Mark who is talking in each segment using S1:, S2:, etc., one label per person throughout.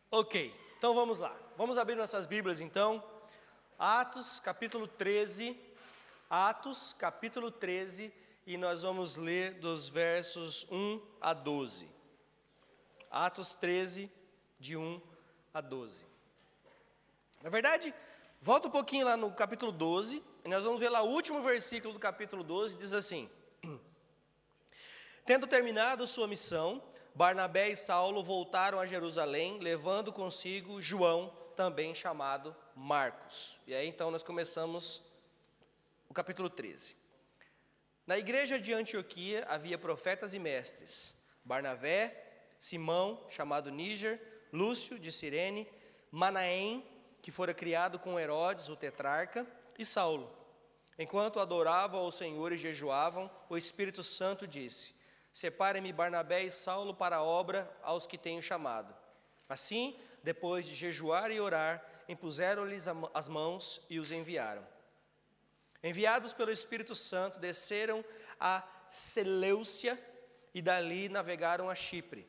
S1: Ok, então vamos lá. Vamos abrir nossas Bíblias então. Atos capítulo 13. Atos capítulo 13. E nós vamos ler dos versos 1 a 12. Atos 13, de 1 a 12. Na verdade, volta um pouquinho lá no capítulo 12. E nós vamos ver lá o último versículo do capítulo 12. Diz assim: Tendo terminado sua missão, Barnabé e Saulo voltaram a Jerusalém, levando consigo João, também chamado Marcos. E aí então nós começamos o capítulo 13. Na igreja de Antioquia havia profetas e mestres: Barnabé, Simão, chamado Níger, Lúcio de Cirene, Manaém, que fora criado com Herodes, o tetrarca, e Saulo. Enquanto adoravam ao Senhor e jejuavam, o Espírito Santo disse: Separe-me Barnabé e Saulo para a obra aos que tenho chamado. Assim, depois de jejuar e orar, impuseram-lhes as mãos e os enviaram. Enviados pelo Espírito Santo, desceram a Seleucia e dali navegaram a Chipre.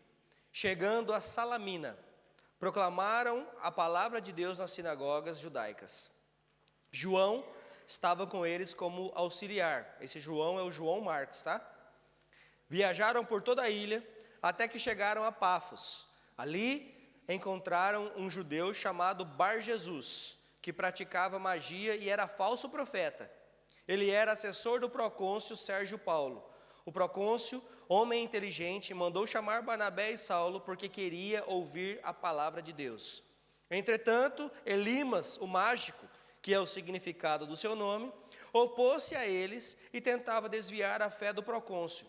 S1: Chegando a Salamina, proclamaram a palavra de Deus nas sinagogas judaicas. João estava com eles como auxiliar. Esse João é o João Marcos, tá? Viajaram por toda a ilha, até que chegaram a Pafos. Ali encontraram um judeu chamado Bar-Jesus, que praticava magia e era falso profeta. Ele era assessor do procônsul Sérgio Paulo. O procônsul, homem inteligente, mandou chamar Barnabé e Saulo porque queria ouvir a palavra de Deus. Entretanto, Elimas, o mágico, que é o significado do seu nome, opôs-se a eles e tentava desviar a fé do procônsul.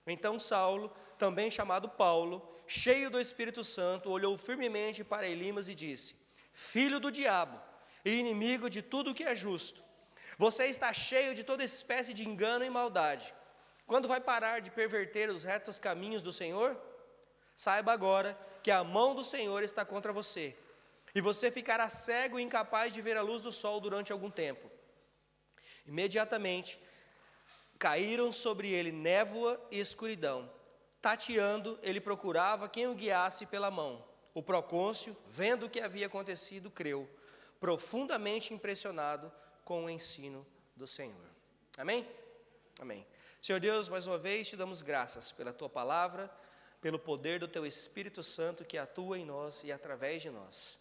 S1: Então Saulo, também chamado Paulo, cheio do Espírito Santo, olhou firmemente para Elimas e disse: Filho do diabo e inimigo de tudo o que é justo, você está cheio de toda espécie de engano e maldade. Quando vai parar de perverter os retos caminhos do Senhor? Saiba agora que a mão do Senhor está contra você, e você ficará cego e incapaz de ver a luz do sol durante algum tempo. Imediatamente caíram sobre ele névoa e escuridão. Tateando, ele procurava quem o guiasse pela mão. O procônsul, vendo o que havia acontecido, creu, profundamente impressionado com o ensino do Senhor. Amém? Amém. Senhor Deus, mais uma vez te damos graças pela tua palavra, pelo poder do teu Espírito Santo que atua em nós e através de nós.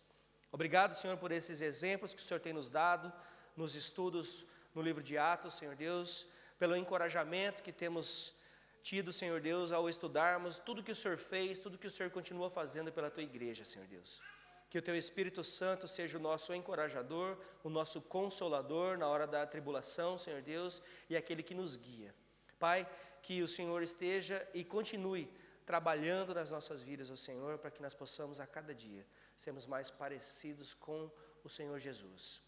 S1: Obrigado, Senhor, por esses exemplos que o Senhor tem nos dado nos estudos no livro de Atos, Senhor Deus, pelo encorajamento que temos tido, Senhor Deus, ao estudarmos tudo que o Senhor fez, tudo que o Senhor continua fazendo pela tua igreja, Senhor Deus. Que o teu Espírito Santo seja o nosso encorajador, o nosso consolador na hora da tribulação, Senhor Deus, e aquele que nos guia. Pai, que o Senhor esteja e continue trabalhando nas nossas vidas, ó Senhor, para que nós possamos a cada dia sermos mais parecidos com o Senhor Jesus.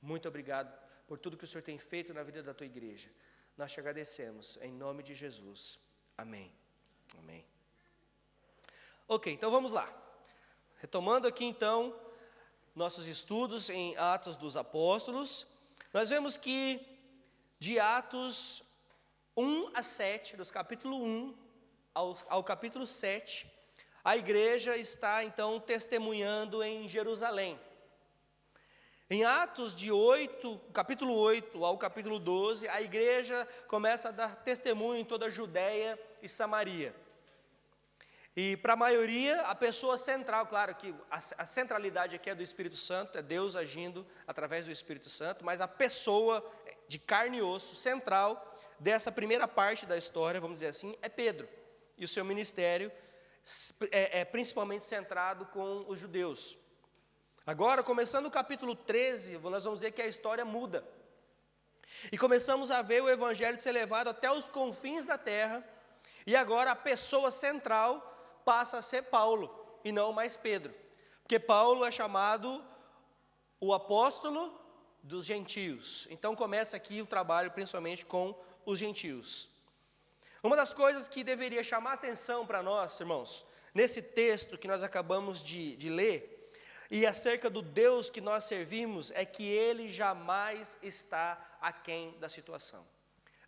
S1: Muito obrigado por tudo que o Senhor tem feito na vida da tua igreja. Nós te agradecemos, em nome de Jesus. Amém. Amém. Ok, então vamos lá. Retomando aqui então nossos estudos em Atos dos Apóstolos, nós vemos que de Atos 1 a 7, dos capítulo 1 ao capítulo 7, a igreja está então testemunhando em Jerusalém. Em Atos de 8, capítulo 8 ao capítulo 12, a igreja começa a dar testemunho em toda a Judéia e Samaria. E para a maioria, a pessoa central, claro que a centralidade aqui é do Espírito Santo, é Deus agindo através do Espírito Santo, mas a pessoa de carne e osso, central dessa primeira parte da história, vamos dizer assim, é Pedro. E o seu ministério é principalmente centrado com os judeus. Agora, começando o capítulo 13, nós vamos ver que a história muda. E começamos a ver o evangelho ser levado até os confins da terra, e agora a pessoa central passa a ser Paulo, e não mais Pedro. Porque Paulo é chamado o apóstolo dos gentios. Então começa aqui o trabalho principalmente com os gentios. Uma das coisas que deveria chamar atenção para nós, irmãos, nesse texto que nós acabamos de ler, e acerca do Deus que nós servimos, é que Ele jamais está aquém da situação.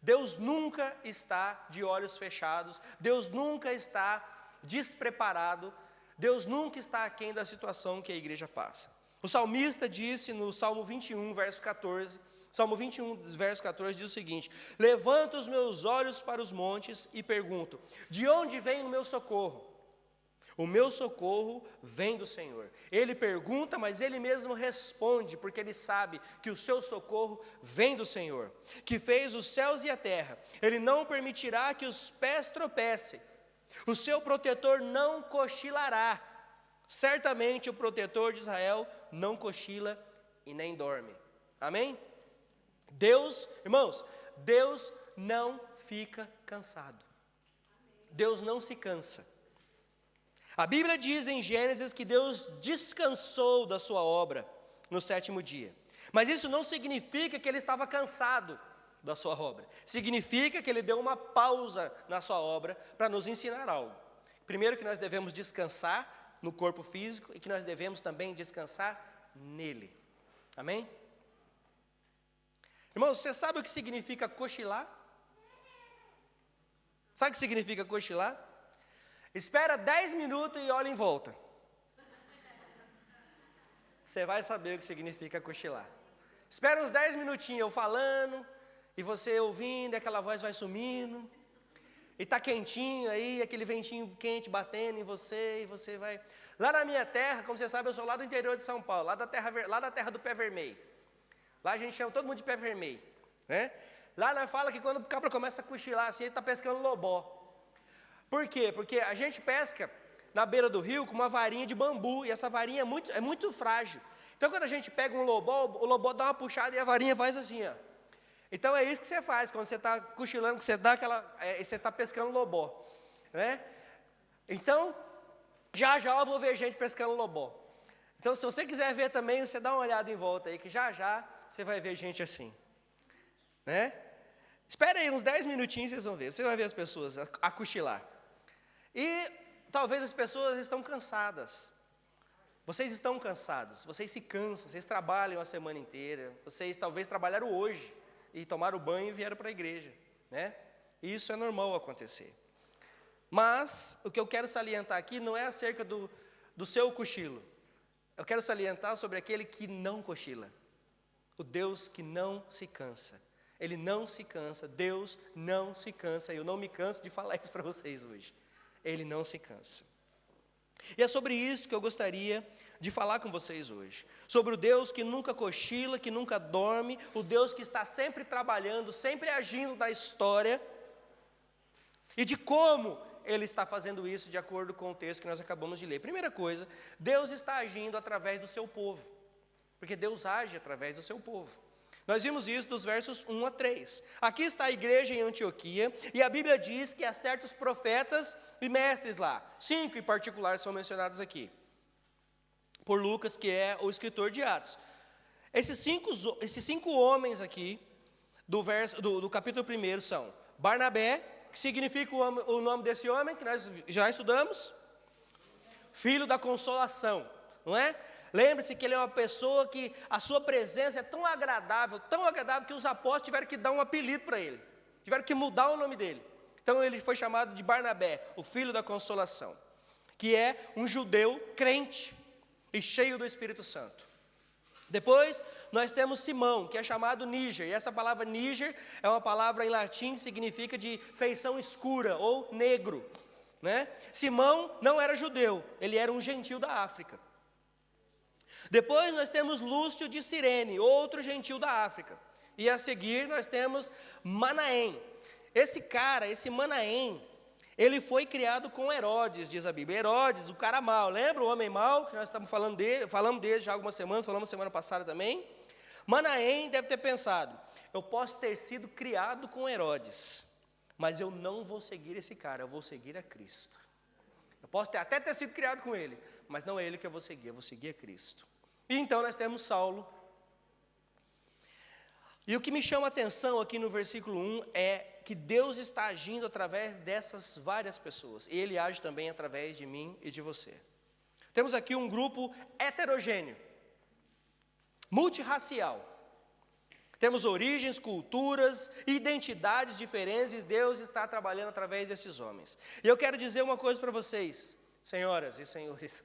S1: Deus nunca está de olhos fechados, Deus nunca está despreparado Deus nunca está aquém da situação que a igreja passa. O salmista disse no Salmo 21, verso 14, Salmo 21, verso 14 diz o seguinte: levanto os meus olhos para os montes e pergunto, de onde vem o meu socorro? O meu socorro vem do Senhor. Ele pergunta, mas ele mesmo responde, porque ele sabe que o seu socorro vem do Senhor, que fez os céus e a terra. Ele não permitirá que os pés tropecem. O seu protetor não cochilará. Certamente o protetor de Israel não cochila e nem dorme. Amém? Deus, irmãos, Deus não fica cansado. Deus não se cansa. A Bíblia diz em Gênesis que Deus descansou da sua obra no 7º dia. Mas isso não significa que ele estava cansado da sua obra. Significa que ele deu uma pausa na sua obra para nos ensinar algo. Primeiro, que nós devemos descansar no corpo físico e que nós devemos também descansar nele. Amém? Irmãos, você sabe o que significa cochilar? Sabe o que significa cochilar? Espera 10 minutos e olha em volta. Você vai saber o que significa cochilar. Espera uns 10 minutinhos eu falando, e você ouvindo, e aquela voz vai sumindo, e está quentinho aí, aquele ventinho quente batendo em você, e você vai... Lá na minha terra, como você sabe, eu sou lá do interior de São Paulo, lá da terra do pé vermelho. Lá a gente chama todo mundo de pé vermelho, né? Lá nós fala que quando o cabra começa a cochilar assim, ele está pescando lobó. Por quê? Porque a gente pesca na beira do rio com uma varinha de bambu, e essa varinha é muito frágil. Então, quando a gente pega um lobó, o lobó dá uma puxada e a varinha faz assim, ó. Então, é isso que você faz, quando você está cochilando, que você dá você está pescando lobó, né? Então, já eu vou ver gente pescando lobó. Então, se você quiser ver também, você dá uma olhada em volta aí, que já você vai ver gente assim, né? Espera aí uns 10 minutinhos, vocês vão ver. Você vai ver as pessoas a cochilar. E talvez as pessoas estão cansadas. Vocês estão cansados, vocês se cansam, vocês trabalham a semana inteira. Vocês talvez trabalharam hoje e tomaram banho e vieram para a igreja, né? E isso é normal acontecer. Mas o que eu quero salientar aqui não é acerca do seu cochilo. Eu quero salientar sobre aquele que não cochila. O Deus que não se cansa. Ele não se cansa, Deus não se cansa. Eu não me canso de falar isso para vocês hoje. Ele não se cansa. E é sobre isso que eu gostaria de falar com vocês hoje. Sobre o Deus que nunca cochila, que nunca dorme, o Deus que está sempre trabalhando, sempre agindo na história, e de como Ele está fazendo isso de acordo com o texto que nós acabamos de ler. Primeira coisa, Deus está agindo através do seu povo, porque Deus age através do seu povo. Nós vimos isso dos versos 1 a 3. Aqui está a igreja em Antioquia, e a Bíblia diz que há certos profetas e mestres lá. 5 em particular são mencionados aqui, por Lucas, que é o escritor de Atos. Esses cinco homens aqui, do capítulo 1, são Barnabé, que significa o nome desse homem, que nós já estudamos, filho da consolação, não é? Lembre-se que ele é uma pessoa que a sua presença é tão agradável que os apóstolos tiveram que dar um apelido para ele. Tiveram que mudar o nome dele. Então ele foi chamado de Barnabé, o filho da consolação, que é um judeu crente e cheio do Espírito Santo. Depois nós temos Simão, que é chamado Níger. E essa palavra Níger é uma palavra em latim que significa de feição escura ou negro, né? Simão não era judeu, ele era um gentil da África. Depois nós temos Lúcio de Cirene, outro gentil da África. E a seguir nós temos Manaém. Esse Manaém, ele foi criado com Herodes, diz a Bíblia. Herodes, o cara mau, lembra o homem mau, que nós estamos falando dele, falamos dele já há algumas semanas, falamos semana passada também. Manaém deve ter pensado, eu posso ter sido criado com Herodes, mas eu não vou seguir esse cara, eu vou seguir a Cristo. Eu posso até ter sido criado com ele, mas não é ele que eu vou seguir a Cristo. E então nós temos Saulo. E o que me chama a atenção aqui no versículo 1 é que Deus está agindo através dessas várias pessoas. E Ele age também através de mim e de você. Temos aqui um grupo heterogêneo, multirracial. Temos origens, culturas, identidades diferentes, e Deus está trabalhando através desses homens. E eu quero dizer uma coisa para vocês. senhoras e senhores,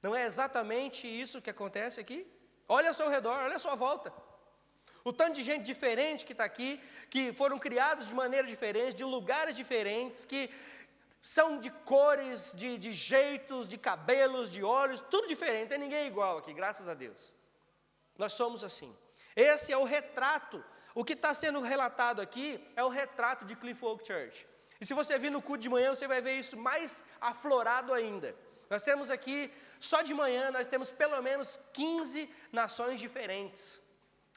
S1: não é exatamente isso que acontece aqui? Olha ao seu redor, olha à sua volta. O tanto de gente diferente que está aqui, que foram criados de maneira diferente, de lugares diferentes, que são de cores, de jeitos, de cabelos, de olhos, tudo diferente, não tem ninguém igual aqui, graças a Deus. Nós somos assim. Esse é o retrato. O que está sendo relatado aqui é o retrato de Cliff Oak Church. E se você vir no culto de manhã, você vai ver isso mais aflorado ainda. Nós temos aqui, só de manhã, nós temos pelo menos 15 nações diferentes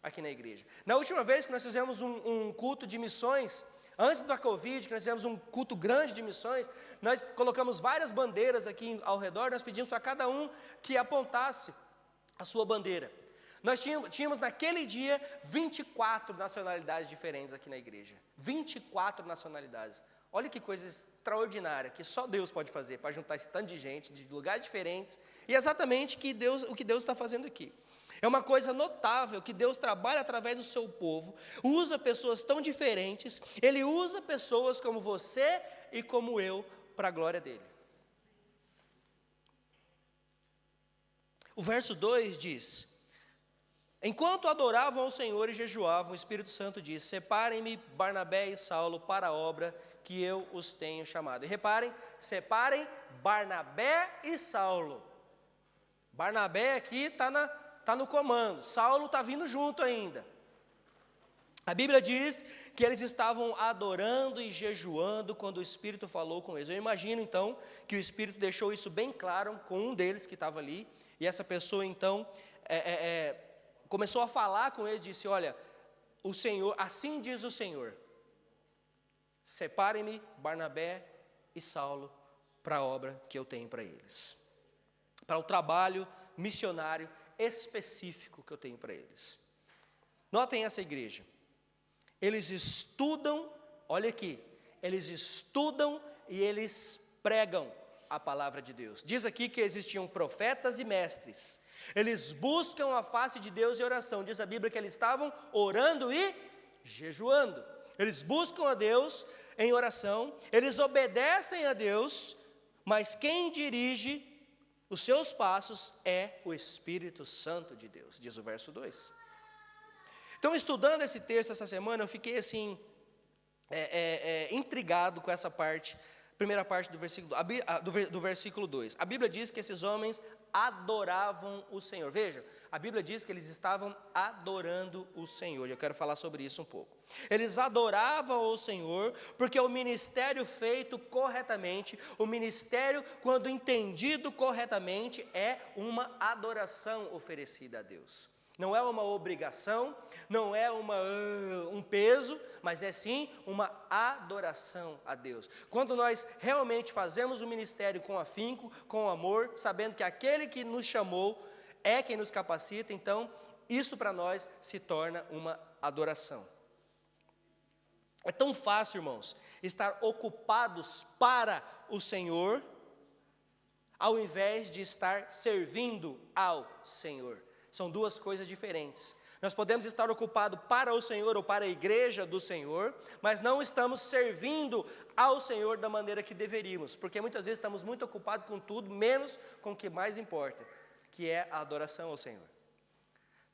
S1: aqui na igreja. Na última vez que nós fizemos um culto de missões, antes da Covid, que nós fizemos um culto grande de missões, nós colocamos várias bandeiras aqui ao redor, nós pedimos para cada um que apontasse a sua bandeira. Nós tínhamos naquele dia 24 nacionalidades diferentes aqui na igreja. 24 nacionalidades. Olha que coisa extraordinária, que só Deus pode fazer para juntar esse tanto de gente, de lugares diferentes. E exatamente o que Deus está fazendo aqui. É uma coisa notável que Deus trabalha através do seu povo, usa pessoas tão diferentes, Ele usa pessoas como você e como eu para a glória dEle. O verso 2 diz: enquanto adoravam ao Senhor e jejuavam, o Espírito Santo diz: separem-me Barnabé e Saulo para a obra que eu os tenho chamado. E reparem, separem Barnabé e Saulo. Barnabé aqui está no comando, Saulo está vindo junto ainda. A Bíblia diz que eles estavam adorando e jejuando quando o Espírito falou com eles. Eu imagino então que o Espírito deixou isso bem claro com um deles que estava ali, e essa pessoa então começou a falar com eles, disse: olha, o Senhor, assim diz o Senhor, separem-me Barnabé e Saulo para a obra que eu tenho para eles, para o trabalho missionário específico que eu tenho para eles. Notem essa igreja, eles estudam, olha aqui, eles estudam e eles pregam a palavra de Deus. Diz aqui que existiam profetas e mestres, eles buscam a face de Deus em oração. Diz a Bíblia que eles estavam orando e jejuando. Eles buscam a Deus em oração, eles obedecem a Deus, mas quem dirige os seus passos é o Espírito Santo de Deus, diz o verso 2. Então, estudando esse texto essa semana, eu fiquei assim, intrigado com essa parte, primeira parte do versículo 2. A Bíblia diz que esses homens adoravam o Senhor. Veja, a Bíblia diz que eles estavam adorando o Senhor. Eu quero falar sobre isso um pouco. Eles adoravam o Senhor porque o ministério feito corretamente, o ministério, quando entendido corretamente, é uma adoração oferecida a Deus. Não é uma obrigação, não é um peso, mas é sim uma adoração a Deus. Quando nós realmente fazemos o ministério com afinco, com amor, sabendo que aquele que nos chamou é quem nos capacita, então isso para nós se torna uma adoração. É tão fácil, irmãos, estar ocupados para o Senhor, ao invés de estar servindo ao Senhor. São duas coisas diferentes. Nós podemos estar ocupados para o Senhor ou para a igreja do Senhor, mas não estamos servindo ao Senhor da maneira que deveríamos, porque muitas vezes estamos muito ocupados com tudo, menos com o que mais importa, que é a adoração ao Senhor.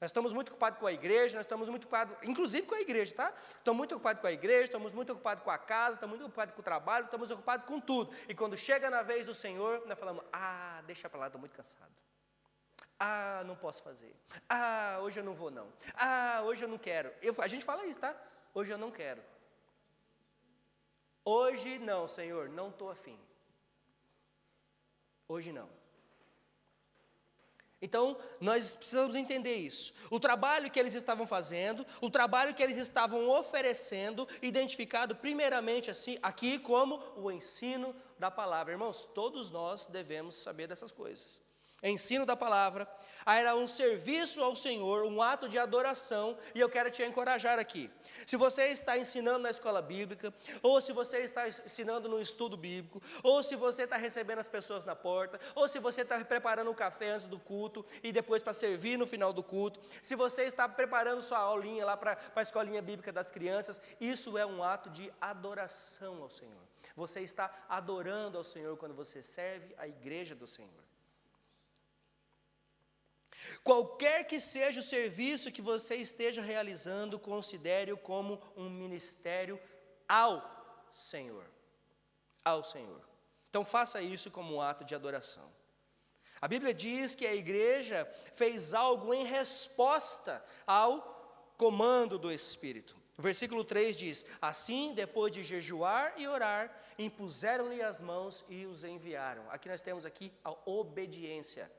S1: Nós estamos muito ocupados com a igreja, nós estamos muito ocupados, inclusive com a igreja, tá? Estamos muito ocupados com a igreja, estamos muito ocupados com a casa, estamos muito ocupados com o trabalho, estamos ocupados com tudo. E quando chega na vez do Senhor, nós falamos: deixa para lá, estou muito cansado. Não posso fazer. Hoje eu não vou não. Hoje eu não quero. A gente fala isso, tá? Hoje eu não quero. Hoje não, Senhor, não estou afim. Hoje não. Então, nós precisamos entender isso. O trabalho que eles estavam fazendo, o trabalho que eles estavam oferecendo, identificado primeiramente assim, aqui como o ensino da palavra. Irmãos, todos nós devemos saber dessas coisas. Ensino da palavra, era um serviço ao Senhor, um ato de adoração, e eu quero te encorajar aqui. Se você está ensinando na escola bíblica, ou se você está ensinando no estudo bíblico, ou se você está recebendo as pessoas na porta, ou se você está preparando um café antes do culto e depois para servir no final do culto, se você está preparando sua aulinha lá para a escolinha bíblica das crianças, isso é um ato de adoração ao Senhor. você está adorando ao Senhor quando você serve a igreja do Senhor. Qualquer que seja o serviço que você esteja realizando, considere-o como um ministério ao Senhor. Ao Senhor. Então faça isso como um ato de adoração. A Bíblia diz que a igreja fez algo em resposta ao comando do Espírito. O versículo 3 diz: assim, depois de jejuar e orar, impuseram-lhe as mãos e os enviaram. Aqui nós temos aqui a obediência.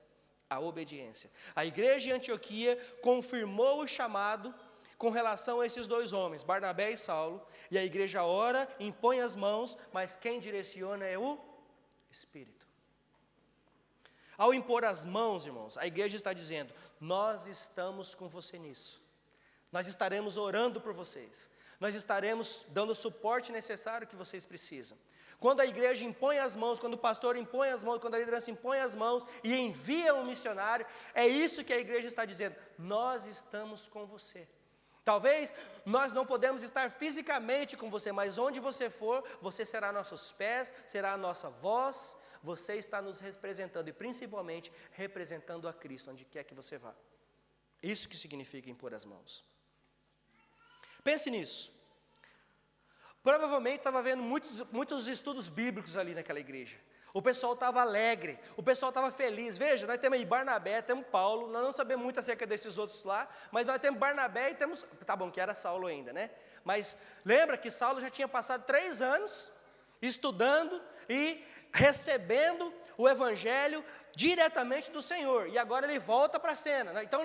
S1: A obediência. A igreja de Antioquia confirmou o chamado com relação a esses dois homens, Barnabé e Saulo, e a igreja ora, impõe as mãos, mas quem direciona é o Espírito. Ao impor as mãos, irmãos, a igreja está dizendo: nós estamos com você nisso, nós estaremos orando por vocês, nós estaremos dando o suporte necessário que vocês precisam. Quando a igreja impõe as mãos, quando o pastor impõe as mãos, quando a liderança impõe as mãos e envia um missionário, é isso que a igreja está dizendo: nós estamos com você. Talvez nós não podemos estar fisicamente com você, mas onde você for, você será nossos pés, será a nossa voz, você está nos representando e principalmente representando a Cristo, onde quer que você vá. Isso que significa impor as mãos. Pense nisso. Provavelmente estava havendo muitos estudos bíblicos ali naquela igreja. O pessoal estava alegre, o pessoal estava feliz. Veja, nós temos aí Barnabé, temos Paulo, nós não sabemos muito acerca desses outros lá, mas nós temos Barnabé e temos, tá bom, que era Saulo ainda, né? Mas lembra que Saulo já tinha passado 3 anos estudando e recebendo o evangelho diretamente do Senhor, e agora ele volta para a cena, né? Então,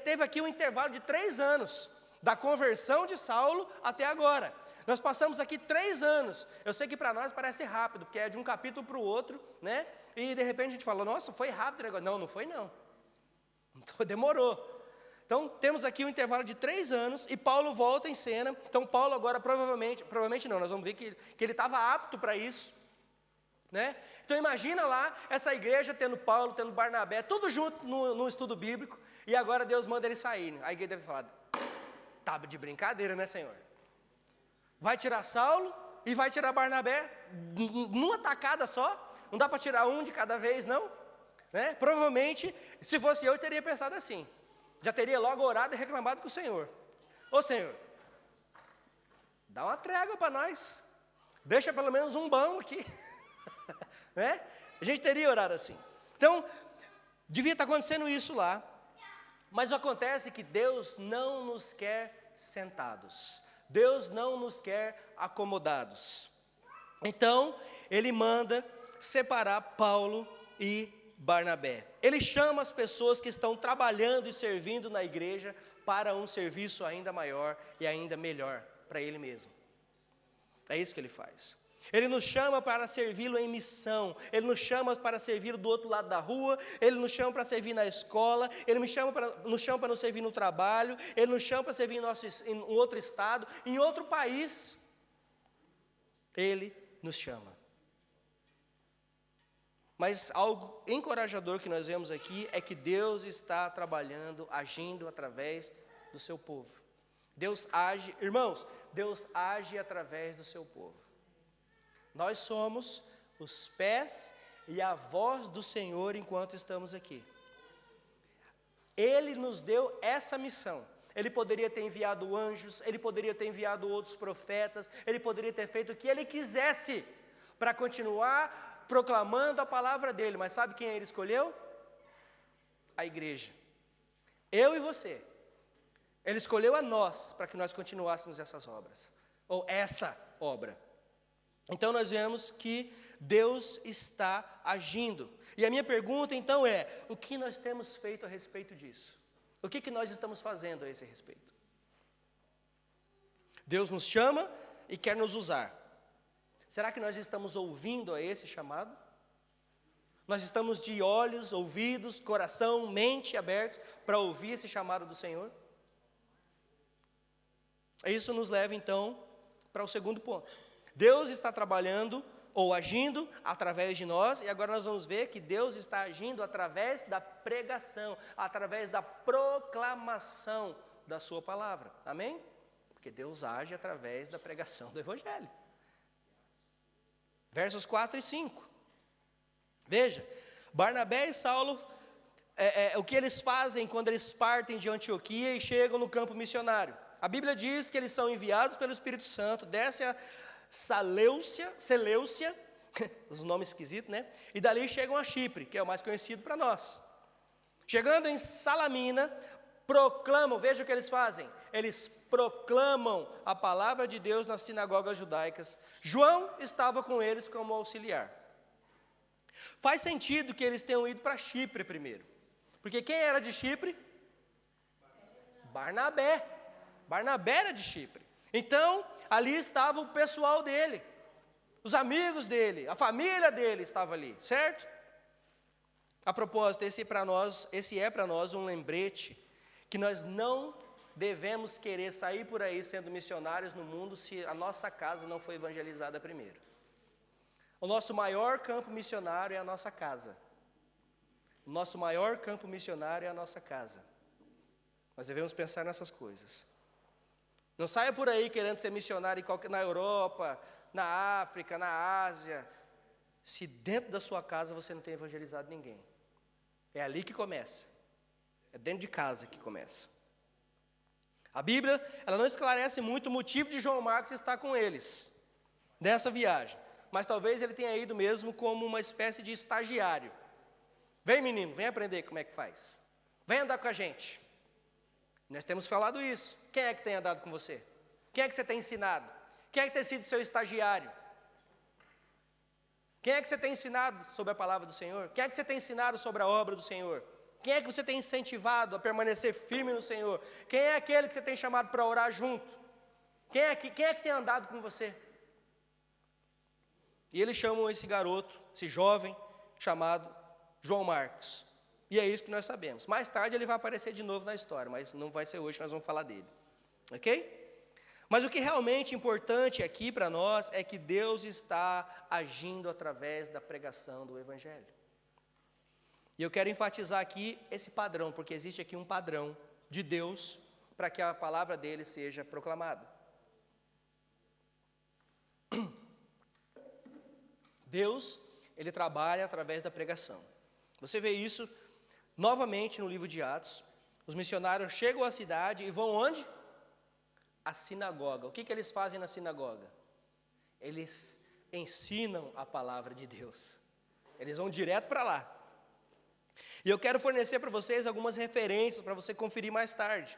S1: teve aqui um intervalo de 3 anos, da conversão de Saulo até agora. Nós passamos aqui 3 anos. Eu sei que para nós parece rápido, porque é de um capítulo para o outro, né? E de repente a gente fala: nossa, foi rápido o negócio. Não, não foi não. Então, demorou. Então temos aqui um intervalo de 3 anos e Paulo volta em cena. Então Paulo agora provavelmente não, nós vamos ver que ele estava apto para isso, né? Então imagina lá essa igreja tendo Paulo, tendo Barnabé, tudo junto no estudo bíblico, e agora Deus manda ele sair. A igreja deve falar: tá de brincadeira, né, Senhor? Vai tirar Saulo e vai tirar Barnabé numa tacada só? Não dá para tirar um de cada vez, não? Né? Provavelmente, se fosse eu teria pensado assim. Já teria logo orado e reclamado com o Senhor. Ô Senhor, dá uma trégua para nós. Deixa pelo menos um bom aqui. Né? A gente teria orado assim. Então, devia estar acontecendo isso lá. Mas acontece que Deus não nos quer sentados. Deus não nos quer acomodados. Então, ele manda separar Paulo e Barnabé. Ele chama as pessoas que estão trabalhando e servindo na igreja para um serviço ainda maior e ainda melhor para ele mesmo. É isso que ele faz. Ele nos chama para servi-lo em missão, ele nos chama para servi-lo do outro lado da rua, ele nos chama para servir na escola, ele nos chama para nos servir no trabalho, ele nos chama para servir em outro estado, em outro país. Ele nos chama. Mas algo encorajador que nós vemos aqui é que Deus está trabalhando, agindo através do seu povo. Deus age, irmãos, Deus age através do seu povo. Nós somos os pés e a voz do Senhor enquanto estamos aqui. Ele nos deu essa missão. Ele poderia ter enviado anjos, ele poderia ter enviado outros profetas, ele poderia ter feito o que ele quisesse para continuar proclamando a palavra dele. Mas sabe quem ele escolheu? A igreja. Eu e você. Ele escolheu a nós para que nós continuássemos essas obras, ou essa obra. Então nós vemos que Deus está agindo. E a minha pergunta então é: o que nós temos feito a respeito disso? O que nós estamos fazendo a esse respeito? Deus nos chama e quer nos usar. Será que nós estamos ouvindo a esse chamado? Nós estamos de olhos, ouvidos, coração, mente abertos para ouvir esse chamado do Senhor? Isso nos leva então para o segundo ponto. Deus está trabalhando ou agindo através de nós, e agora nós vamos ver que Deus está agindo através da pregação, através da proclamação da sua palavra. Amém? Porque Deus age através da pregação do Evangelho. versos 4 e 5. Veja, Barnabé e Saulo, o que eles fazem quando eles partem de Antioquia e chegam no campo missionário? A Bíblia diz que eles são enviados pelo Espírito Santo, desce a Seleucia, os nomes esquisitos, né? E dali chegam a Chipre, que é o mais conhecido para nós. Chegando em Salamina, proclamam, veja o que eles fazem, eles proclamam a palavra de Deus nas sinagogas judaicas. João estava com eles como auxiliar. Faz sentido que eles tenham ido para Chipre primeiro, porque quem era de Chipre? Barnabé. Barnabé era de Chipre. Então, ali estava o pessoal dele, os amigos dele, a família dele estava ali, certo? A propósito, esse é para nós um lembrete que nós não devemos querer sair por aí sendo missionários no mundo se a nossa casa não foi evangelizada primeiro. O nosso maior campo missionário é a nossa casa. O nosso maior campo missionário é a nossa casa. Nós devemos pensar nessas coisas. Não saia por aí querendo ser missionário na Europa, na África, na Ásia, se dentro da sua casa você não tem evangelizado ninguém. É ali que começa. É dentro de casa que começa. A Bíblia, ela não esclarece muito o motivo de João Marcos estar com eles nessa viagem, mas talvez ele tenha ido mesmo como uma espécie de estagiário. Vem, menino, vem aprender como é que faz. Vem andar com a gente. Nós temos falado isso. Quem é que tem andado com você? Quem é que você tem ensinado? Quem é que tem sido seu estagiário? Quem é que você tem ensinado sobre a palavra do Senhor? Quem é que você tem ensinado sobre a obra do Senhor? Quem é que você tem incentivado a permanecer firme no Senhor? Quem é aquele que você tem chamado para orar junto? Quem é que tem andado com você? E eles chamam esse garoto, esse jovem, chamado João Marcos. E é isso que nós sabemos. Mais tarde ele vai aparecer de novo na história, mas não vai ser hoje que nós vamos falar dele. Ok? Mas o que realmente é importante aqui para nós é que Deus está agindo através da pregação do Evangelho. E eu quero enfatizar aqui esse padrão, porque existe aqui um padrão de Deus para que a palavra dele seja proclamada. Deus, ele trabalha através da pregação. Você vê isso novamente no livro de Atos. Os missionários chegam à cidade e vão onde? A sinagoga. O que eles fazem na sinagoga? Eles ensinam a palavra de Deus. Eles vão direto para lá. E eu quero fornecer para vocês algumas referências para você conferir mais tarde.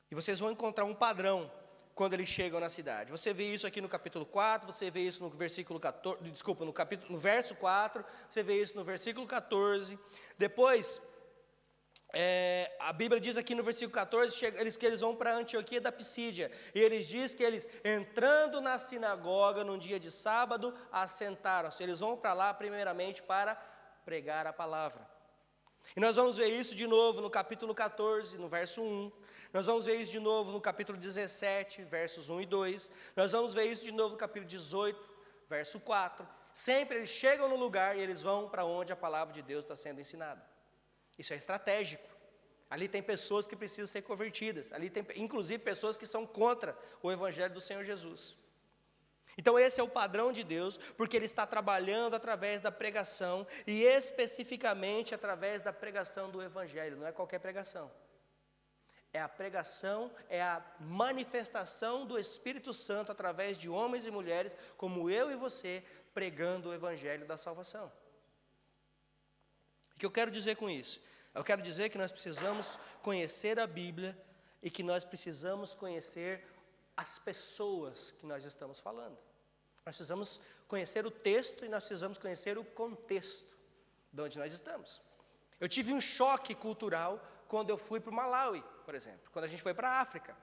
S1: E vocês vão encontrar um padrão quando eles chegam na cidade. Você vê isso aqui no capítulo 4, você vê isso no versículo 14, no verso 4, você vê isso no versículo 14. Depois, a Bíblia diz aqui no versículo 14 que eles vão para Antioquia da Pisídia. E eles dizem que eles, entrando na sinagoga num dia de sábado, assentaram-se. Eles vão para lá primeiramente para pregar a palavra. E nós vamos ver isso de novo no capítulo 14, no verso 1. Nós vamos ver isso de novo no capítulo 17, versos 1 e 2. Nós vamos ver isso de novo no capítulo 18, verso 4. Sempre eles chegam no lugar e eles vão para onde a palavra de Deus está sendo ensinada. Isso é estratégico. Ali tem pessoas que precisam ser convertidas. Ali tem, inclusive, pessoas que são contra o Evangelho do Senhor Jesus. Então esse é o padrão de Deus, porque Ele está trabalhando através da pregação e especificamente através da pregação do Evangelho. Não é qualquer pregação. É a pregação, é a manifestação do Espírito Santo através de homens e mulheres como eu e você, pregando o Evangelho da salvação. O que eu quero dizer com isso? Eu quero dizer que nós precisamos conhecer a Bíblia e que nós precisamos conhecer as pessoas que nós estamos falando. Nós precisamos conhecer o texto e nós precisamos conhecer o contexto de onde nós estamos. Eu tive um choque cultural quando eu fui para o Malawi, por exemplo, quando a gente foi para a África.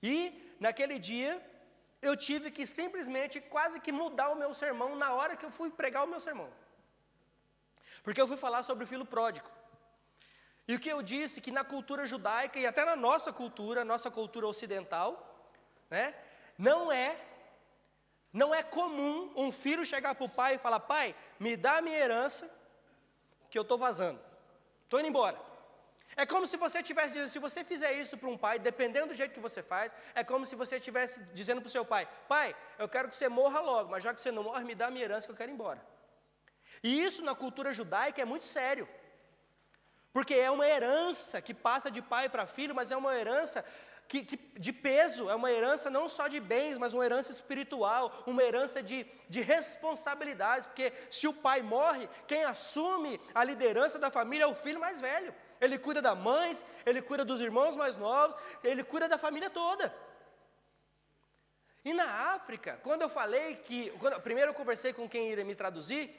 S1: E naquele dia eu tive que simplesmente quase que mudar o meu sermão na hora que eu fui pregar o meu sermão. Porque eu fui falar sobre o filho pródigo. E o que eu disse que na cultura judaica e até na nossa cultura ocidental, né, não é comum um filho chegar para o pai e falar: pai, me dá a minha herança que eu estou vazando, estou indo embora. É como se você estivesse dizendo, se você fizer isso para um pai, dependendo do jeito que você faz, é como se você estivesse dizendo para o seu pai, pai, eu quero que você morra logo, mas já que você não morre, me dá a minha herança que eu quero ir embora. E isso na cultura judaica é muito sério, porque é uma herança que passa de pai para filho, mas é uma herança de peso, é uma herança não só de bens, mas uma herança espiritual, uma herança de responsabilidades, porque se o pai morre, quem assume a liderança da família é o filho mais velho. Ele cuida da mãe, ele cuida dos irmãos mais novos, ele cuida da família toda. E na África, quando eu falei primeiro eu conversei com quem iria me traduzir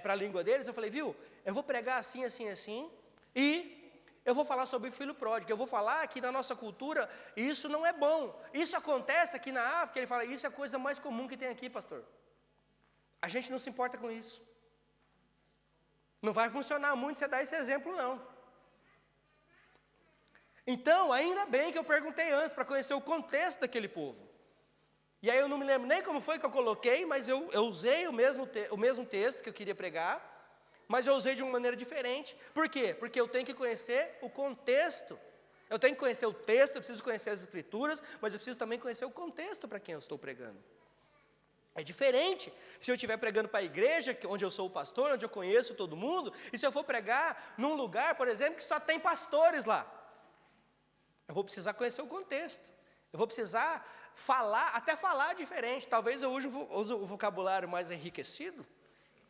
S1: para a língua deles, eu falei, viu, eu vou pregar assim, assim, assim, e eu vou falar sobre o filho pródigo, eu vou falar que na nossa cultura isso não é bom. Isso acontece aqui na África, ele fala, isso é a coisa mais comum que tem aqui, pastor. A gente não se importa com isso. Não vai funcionar muito você dar esse exemplo, não. Então, ainda bem que eu perguntei antes, para conhecer o contexto daquele povo. E aí eu não me lembro nem como foi que eu coloquei, mas eu usei o mesmo texto que eu queria pregar, mas eu usei de uma maneira diferente. Por quê? Porque eu tenho que conhecer o contexto. Eu tenho que conhecer o texto, eu preciso conhecer as escrituras, mas eu preciso também conhecer o contexto para quem eu estou pregando. É diferente se eu estiver pregando para a igreja, onde eu sou o pastor, onde eu conheço todo mundo, e se eu for pregar num lugar, por exemplo, que só tem pastores lá. Eu vou precisar conhecer o contexto. Eu vou precisar até falar diferente. Talvez eu use o vocabulário mais enriquecido,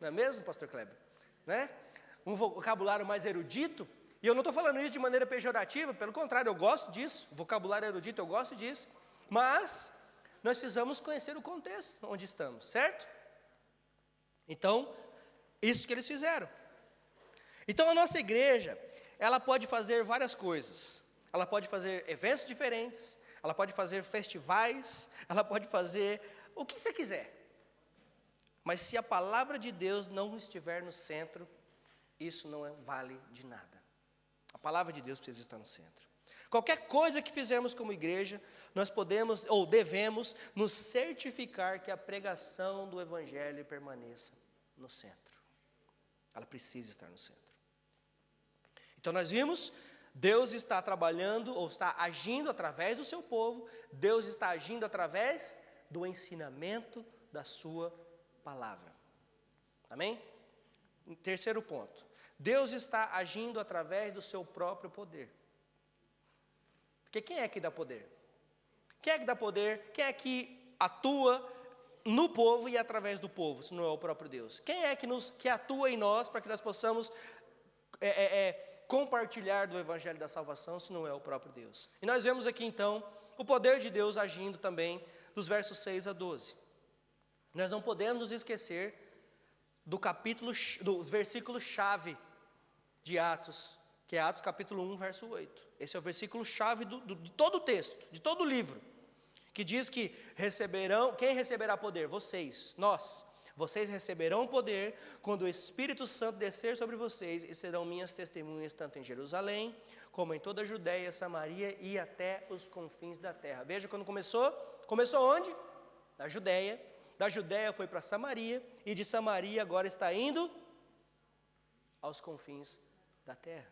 S1: não é mesmo, pastor Kleber? Né? Um vocabulário mais erudito, e eu não estou falando isso de maneira pejorativa, pelo contrário, eu gosto disso, o vocabulário erudito, eu gosto disso, mas nós precisamos conhecer o contexto onde estamos, certo? Então, isso que eles fizeram. Então, a nossa igreja, ela pode fazer várias coisas, ela pode fazer eventos diferentes, ela pode fazer festivais, ela pode fazer o que você quiser. Mas se a palavra de Deus não estiver no centro, isso não vale de nada. A palavra de Deus precisa estar no centro. Qualquer coisa que fizermos como igreja, nós podemos ou devemos nos certificar que a pregação do Evangelho permaneça no centro. Ela precisa estar no centro. Então nós vimos, Deus está trabalhando ou está agindo através do seu povo, Deus está agindo através do ensinamento da sua palavra. Amém? Terceiro ponto. Deus está agindo através do seu próprio poder. Porque quem é que dá poder? Quem é que dá poder? Quem é que atua no povo e através do povo, se não é o próprio Deus? Quem é que atua em nós para que nós possamos compartilhar do Evangelho da salvação, se não é o próprio Deus? E nós vemos aqui então o poder de Deus agindo também dos versos 6 a 12. Nós não podemos nos esquecer do versículo-chave de Atos, que é Atos capítulo 1, verso 8. Esse é o versículo-chave de todo o texto, de todo o livro, que diz que quem receberá poder? Vocês, nós. Vocês receberão poder quando o Espírito Santo descer sobre vocês e serão minhas testemunhas tanto em Jerusalém, como em toda a Judéia, Samaria e até os confins da terra. Veja quando começou. Começou onde? Na Judéia. Da Judéia foi para Samaria, e de Samaria agora está indo aos confins da terra.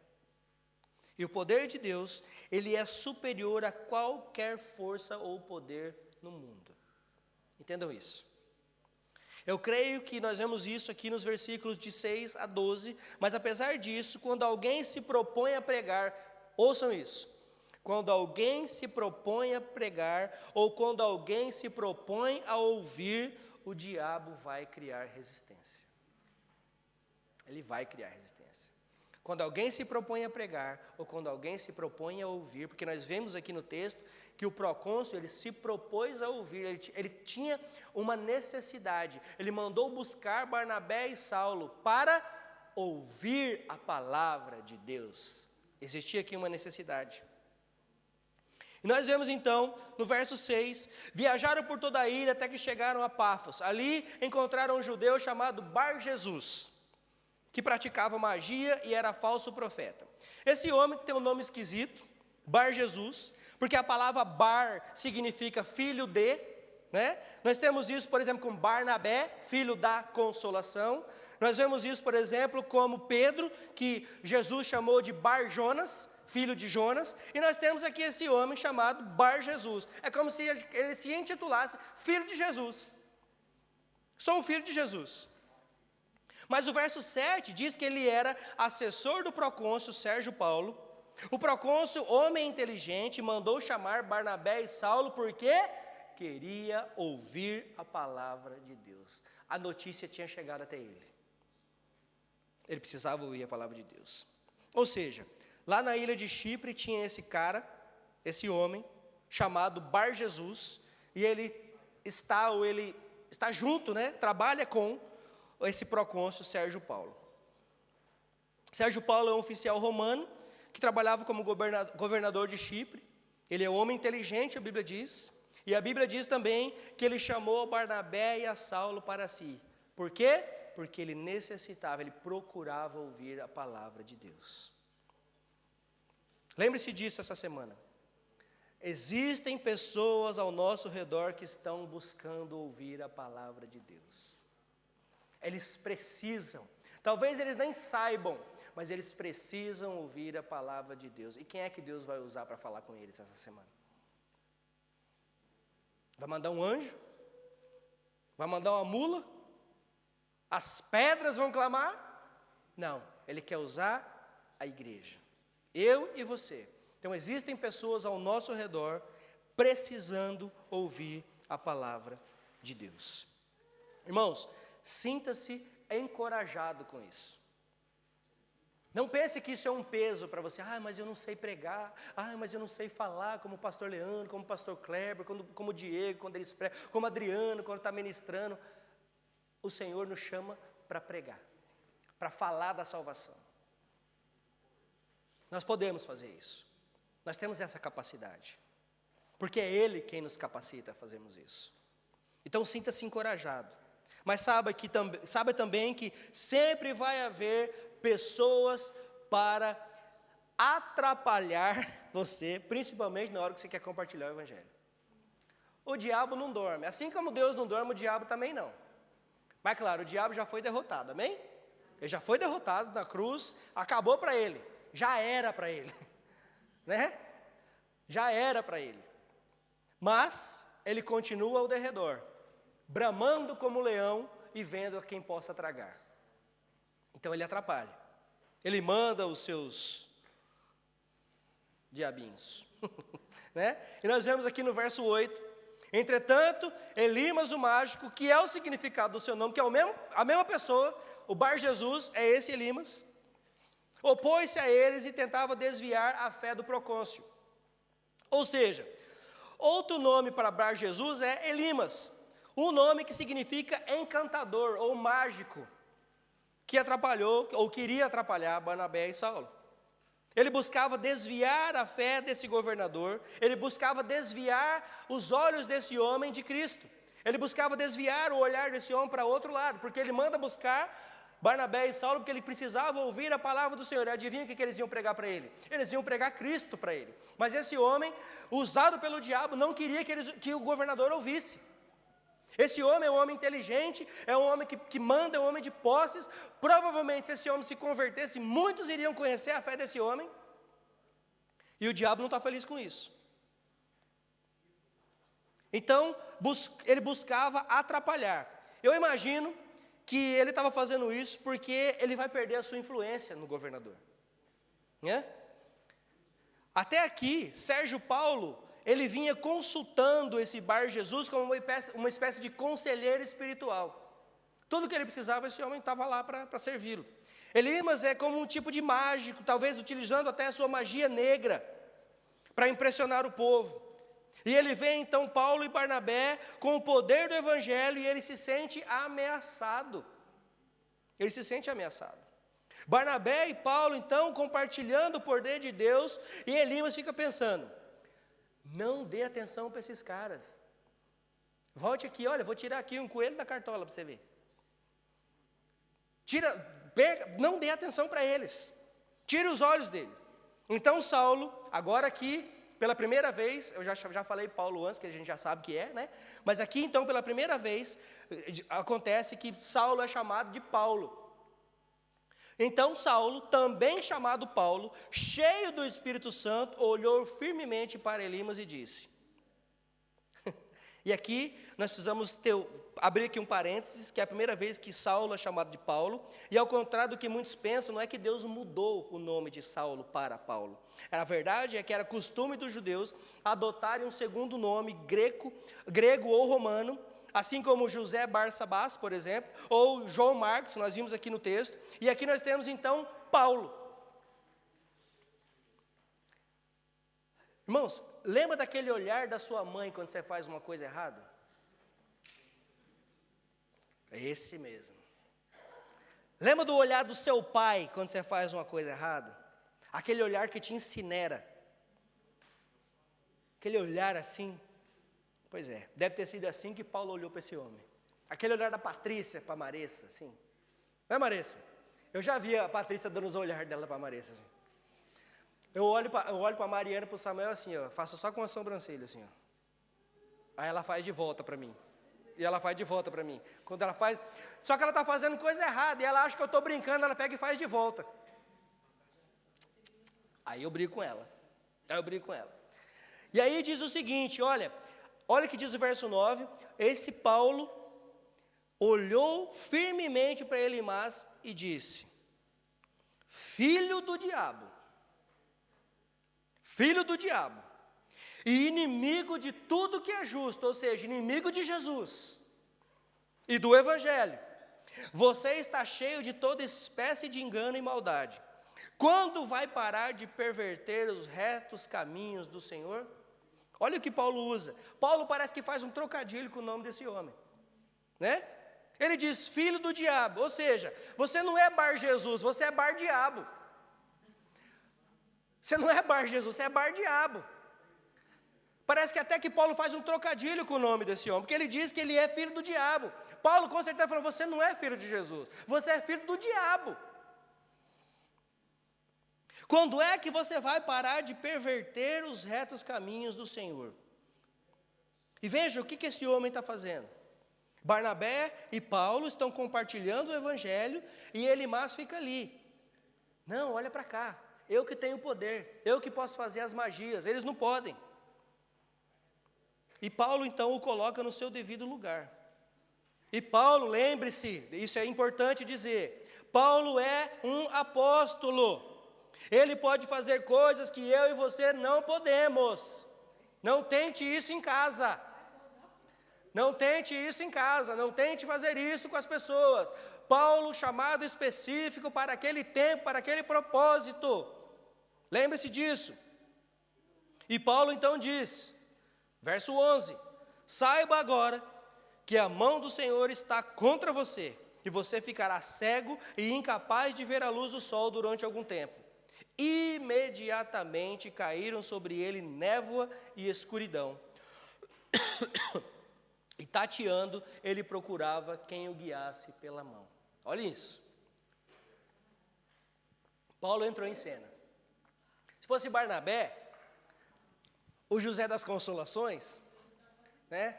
S1: E o poder de Deus, ele é superior a qualquer força ou poder no mundo. Entendam isso. Eu creio que nós vemos isso aqui nos versículos de 6 a 12, mas apesar disso, quando alguém se propõe a pregar, ouçam isso, quando alguém se propõe a pregar, ou quando alguém se propõe a ouvir, o diabo vai criar resistência. Ele vai criar resistência. Quando alguém se propõe a pregar, ou quando alguém se propõe a ouvir, porque nós vemos aqui no texto que o procônsul, ele se propôs a ouvir, ele tinha uma necessidade, ele mandou buscar Barnabé e Saulo para ouvir a palavra de Deus. Existia aqui uma necessidade. E nós vemos então, no verso 6, viajaram por toda a ilha até que chegaram a Pafos. Ali encontraram um judeu chamado Bar-Jesus, que praticava magia e era falso profeta. Esse homem tem um nome esquisito, Bar-Jesus, porque a palavra Bar significa filho de, né? Nós temos isso, por exemplo, com Barnabé, filho da consolação. Nós vemos isso, por exemplo, como Pedro, que Jesus chamou de Bar-Jonas, filho de Jonas. E nós temos aqui esse homem chamado Bar-Jesus. É como se ele se intitulasse filho de Jesus. Sou um filho de Jesus. Mas o verso 7 diz que ele era assessor do procônsul Sérgio Paulo. O procônsul, homem inteligente, mandou chamar Barnabé e Saulo porque queria ouvir a palavra de Deus. A notícia tinha chegado até ele. Ele precisava ouvir a palavra de Deus. Ou seja, lá na ilha de Chipre tinha esse cara, esse homem, chamado Bar-Jesus, e ele está junto, né? Trabalha com esse procônsul Sérgio Paulo. Sérgio Paulo é um oficial romano que trabalhava como governador de Chipre. Ele é um homem inteligente, a Bíblia diz. E a Bíblia diz também que ele chamou Barnabé e a Saulo para si. Por quê? Porque ele necessitava, ele procurava ouvir a palavra de Deus. Lembre-se disso essa semana. Existem pessoas ao nosso redor que estão buscando ouvir a palavra de Deus. Eles precisam, talvez eles nem saibam, mas eles precisam ouvir a palavra de Deus. E quem é que Deus vai usar para falar com eles essa semana? Vai mandar um anjo? Vai mandar uma mula? As pedras vão clamar? Não, Ele quer usar a igreja. Eu e você. Então existem pessoas ao nosso redor precisando ouvir a palavra de Deus. Irmãos, sinta-se encorajado com isso. Não pense que isso é um peso para você. Mas eu não sei pregar. Mas eu não sei falar como o pastor Leandro, como o pastor Kleber, como o Diego, quando eles pregam, como o Adriano, quando está ministrando. O Senhor nos chama para pregar, para falar da salvação. Nós podemos fazer isso. Nós temos essa capacidade. Porque é Ele quem nos capacita a fazermos isso. Então sinta-se encorajado. Mas saiba também que sempre vai haver pessoas para atrapalhar você, principalmente na hora que você quer compartilhar o Evangelho. O diabo não dorme. Assim como Deus não dorme, o diabo também não. Mas claro, o diabo já foi derrotado, amém? Ele já foi derrotado na cruz, acabou para ele. Já era para ele. Né? Já era para ele. Mas ele continua ao derredor, bramando como leão e vendo a quem possa tragar. Então ele atrapalha. Ele manda os seus diabinhos. Né? E nós vemos aqui no verso 8. Entretanto, Elimas o mágico, que é o significado do seu nome, que é a mesma pessoa, o Bar-Jesus, é esse Elimas, opôs-se a eles e tentava desviar a fé do procônsul. Ou seja, outro nome para Bar-Jesus é Elimas, um nome que significa encantador ou mágico, que atrapalhou ou queria atrapalhar Barnabé e Saulo. Ele buscava desviar a fé desse governador, ele buscava desviar os olhos desse homem de Cristo, ele buscava desviar o olhar desse homem para outro lado, porque ele manda buscar Barnabé e Saulo porque ele precisava ouvir a palavra do Senhor. E adivinha o que eles iam pregar para ele? Eles iam pregar Cristo para ele. Mas esse homem, usado pelo diabo, não queria que o governador ouvisse. Esse homem é um homem inteligente, é um homem que manda, é um homem de posses. Provavelmente, se esse homem se convertesse, muitos iriam conhecer a fé desse homem. E o diabo não está feliz com isso. Então, ele buscava atrapalhar. Eu imagino que ele estava fazendo isso porque ele vai perder a sua influência no governador. Né? Até aqui, Sérgio Paulo, ele vinha consultando esse Bar-Jesus como uma espécie de conselheiro espiritual. Tudo que ele precisava, esse homem estava lá para servi-lo. Elimas é como um tipo de mágico, talvez utilizando até a sua magia negra, para impressionar o povo. E ele vê então Paulo e Barnabé com o poder do Evangelho e ele se sente ameaçado. Ele se sente ameaçado. Barnabé e Paulo então compartilhando o poder de Deus e Elimas fica pensando, não dê atenção para esses caras. Volte aqui, olha, vou tirar aqui um coelho da cartola para você ver. Não dê atenção para eles. Tire os olhos deles. Então Saulo, agora aqui, pela primeira vez, eu já falei Paulo antes, porque a gente já sabe que é, né? Mas aqui então, pela primeira vez, acontece que Saulo é chamado de Paulo. Então Saulo, também chamado Paulo, cheio do Espírito Santo, olhou firmemente para Elimas e disse. E aqui nós precisamos abrir aqui um parênteses, que é a primeira vez que Saulo é chamado de Paulo, e ao contrário do que muitos pensam, não é que Deus mudou o nome de Saulo para Paulo. A verdade é que era costume dos judeus adotarem um segundo nome grego ou romano, assim como José Barsabás, por exemplo, ou João Marcos, nós vimos aqui no texto, e aqui nós temos então Paulo. Irmãos, lembra daquele olhar da sua mãe quando você faz uma coisa errada? É esse mesmo. Lembra do olhar do seu pai quando você faz uma coisa errada? Aquele olhar que te incinera. Aquele olhar assim. Pois é, deve ter sido assim que Paulo olhou para esse homem. Aquele olhar da Patrícia para a Maressa, assim. Não é, Maressa? Eu já vi a Patrícia dando os olhares dela para a Maressa, assim. Eu olho para a Mariana e para o Samuel assim, ó, faço só com a sobrancelha, assim, ó. Aí ela faz de volta para mim. E ela faz de volta para mim. Quando ela faz, só que ela está fazendo coisa errada, e ela acha que eu estou brincando, ela pega e faz de volta. Aí eu brigo com ela. E aí diz o seguinte, olha o que diz o verso 9, esse Paulo olhou firmemente para Elimas e disse, filho do diabo, e inimigo de tudo que é justo, ou seja, inimigo de Jesus e do Evangelho, você está cheio de toda espécie de engano e maldade. Quando vai parar de perverter os retos caminhos do Senhor? Olha o que Paulo usa. Paulo parece que faz um trocadilho com o nome desse homem, né? Ele diz, filho do diabo, ou seja, você não é Bar Jesus, você é Bar Diabo. Você não é Bar Jesus, você é Bar Diabo. Parece que até que Paulo faz um trocadilho com o nome desse homem, porque ele diz que ele é filho do diabo. Paulo com certeza falou, você não é filho de Jesus, você é filho do diabo. Quando é que você vai parar de perverter os retos caminhos do Senhor? E veja o que esse homem está fazendo. Barnabé e Paulo estão compartilhando o Evangelho e Elimas fica ali. Não, olha para cá, eu que tenho poder, eu que posso fazer as magias, eles não podem. E Paulo então o coloca no seu devido lugar. E Paulo, lembre-se, isso é importante dizer, Paulo é um apóstolo. Ele pode fazer coisas que eu e você não podemos. Não tente isso em casa. Não tente isso em casa, não tente fazer isso com as pessoas. Paulo, chamado específico para aquele tempo, para aquele propósito. Lembre-se disso. E Paulo então diz, verso 11, saiba agora que a mão do Senhor está contra você, e você ficará cego e incapaz de ver a luz do sol durante algum tempo. Imediatamente caíram sobre ele névoa e escuridão. E tateando, ele procurava quem o guiasse pela mão. Olha isso. Paulo entrou em cena. Se fosse Barnabé, o José das Consolações, né?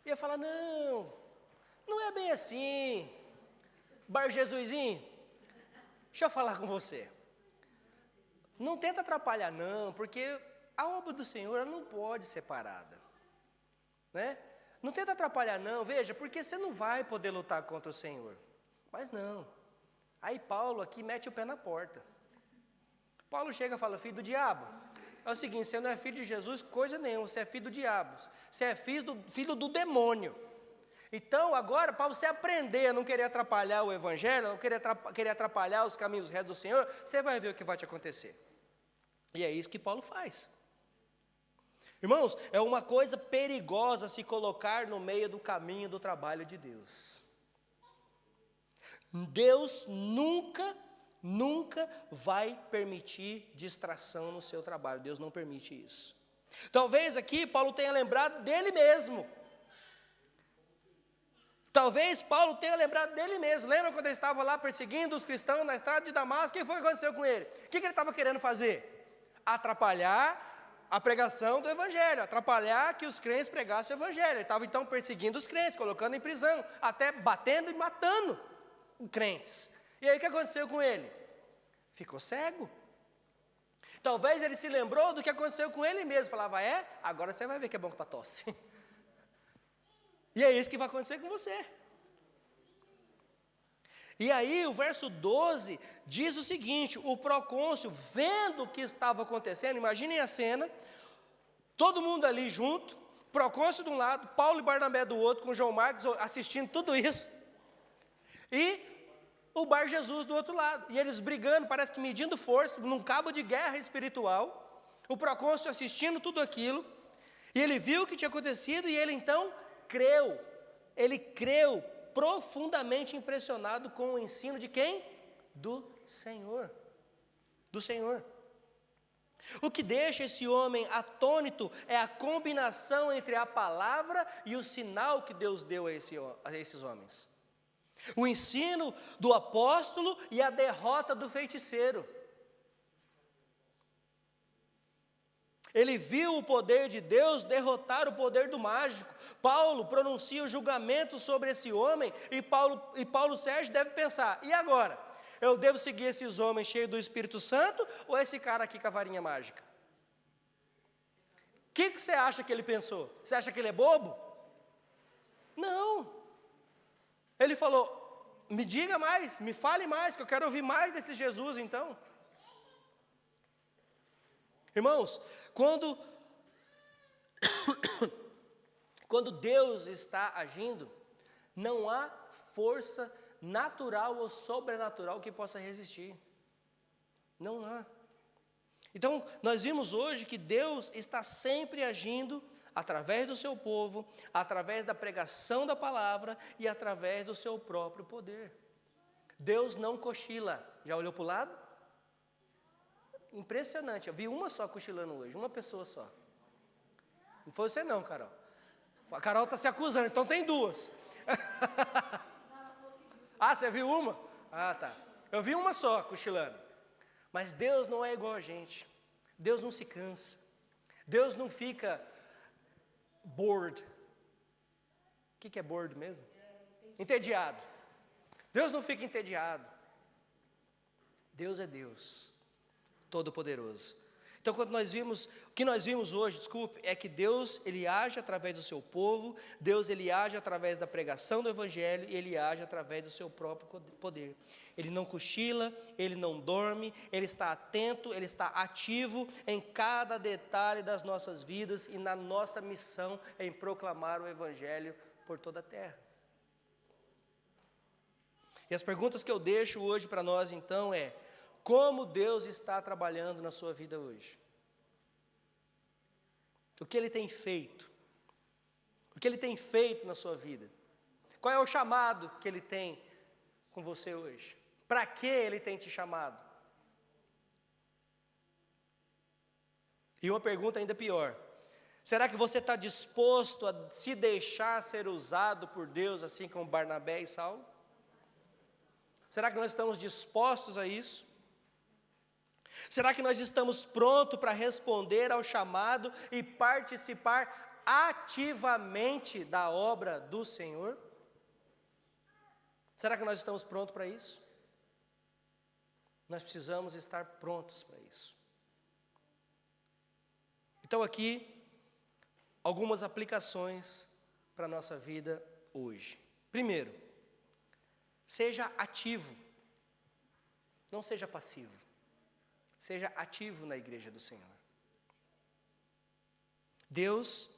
S1: Ia falar, não é bem assim. Bar Jesusinho, deixa eu falar com você. Não tenta atrapalhar não, porque a obra do Senhor ela não pode ser parada, né? Não tenta atrapalhar não, veja, porque você não vai poder lutar contra o Senhor. Mas não. Aí Paulo aqui mete o pé na porta. Paulo chega e fala, filho do diabo, é o seguinte, você não é filho de Jesus, coisa nenhuma, você é filho do diabo, você é filho do demônio. Então agora, para você aprender a não querer atrapalhar o Evangelho, não querer atrapalhar os caminhos retos do Senhor, você vai ver o que vai te acontecer. E é isso que Paulo faz. Irmãos, é uma coisa perigosa se colocar no meio do caminho do trabalho de Deus. Deus nunca vai permitir distração no seu trabalho. Deus não permite isso. Talvez aqui Paulo tenha lembrado dele mesmo. Talvez Paulo tenha lembrado dele mesmo. Lembra quando ele estava lá perseguindo os cristãos na estrada de Damasco? O que foi que aconteceu com ele? O que ele estava querendo fazer? Atrapalhar a pregação do evangelho, atrapalhar que os crentes pregassem o evangelho. Ele estava então perseguindo os crentes, colocando em prisão, até batendo e matando crentes. E aí o que aconteceu com ele? Ficou cego. Talvez ele se lembrou do que aconteceu com ele mesmo. Falava, agora você vai ver que é bom para tosse. E é isso que vai acontecer com você. E aí o verso 12 diz o seguinte: o procônsul, vendo o que estava acontecendo, imaginem a cena, todo mundo ali junto, procônsul de um lado, Paulo e Barnabé do outro, com João Marcos assistindo tudo isso, e o Bar Jesus do outro lado, e eles brigando, parece que medindo força, num cabo de guerra espiritual, o procônsul assistindo tudo aquilo, e ele viu o que tinha acontecido, e ele então creu, profundamente impressionado com o ensino de quem? Do Senhor. Do Senhor. O que deixa esse homem atônito é a combinação entre a palavra e o sinal que Deus deu a esses homens. O ensino do apóstolo e a derrota do feiticeiro. Ele viu o poder de Deus derrotar o poder do mágico. Paulo pronuncia o julgamento sobre esse homem e Paulo Sérgio deve pensar, e agora? Eu devo seguir esses homens cheios do Espírito Santo ou esse cara aqui com a varinha mágica? O que você acha que ele pensou? Você acha que ele é bobo? Não. Ele falou, me diga mais, me fale mais, que eu quero ouvir mais desse Jesus então. Irmãos, quando Deus está agindo, não há força natural ou sobrenatural que possa resistir. Não há. Então, nós vimos hoje que Deus está sempre agindo através do seu povo, através da pregação da palavra e através do seu próprio poder. Deus não cochila. Já olhou para o lado? Impressionante, eu vi uma só cochilando hoje, uma pessoa só. Não foi você não, Carol. A Carol está se acusando, então tem duas. Ah, você viu uma? Ah, tá. Eu vi uma só cochilando. Mas Deus não é igual a gente. Deus não se cansa. Deus não fica bored. O que é bored mesmo? Entediado. Deus não fica entediado. Deus é Deus. Todo-Poderoso. Então, o que nós vimos hoje, é que Deus, Ele age através do seu povo, Deus, Ele age através da pregação do Evangelho, e Ele age através do seu próprio poder. Ele não cochila, Ele não dorme, Ele está atento, Ele está ativo em cada detalhe das nossas vidas e na nossa missão em proclamar o Evangelho por toda a terra. E as perguntas que eu deixo hoje para nós, então, como Deus está trabalhando na sua vida hoje? O que Ele tem feito? O que Ele tem feito na sua vida? Qual é o chamado que Ele tem com você hoje? Para que Ele tem te chamado? E uma pergunta ainda pior. Será que você está disposto a se deixar ser usado por Deus, assim como Barnabé e Saulo? Será que nós estamos dispostos a isso? Será que nós estamos prontos para responder ao chamado e participar ativamente da obra do Senhor? Será que nós estamos prontos para isso? Nós precisamos estar prontos para isso. Então aqui, algumas aplicações para a nossa vida hoje. Primeiro, seja ativo, não seja passivo. Seja ativo na igreja do Senhor. Deus,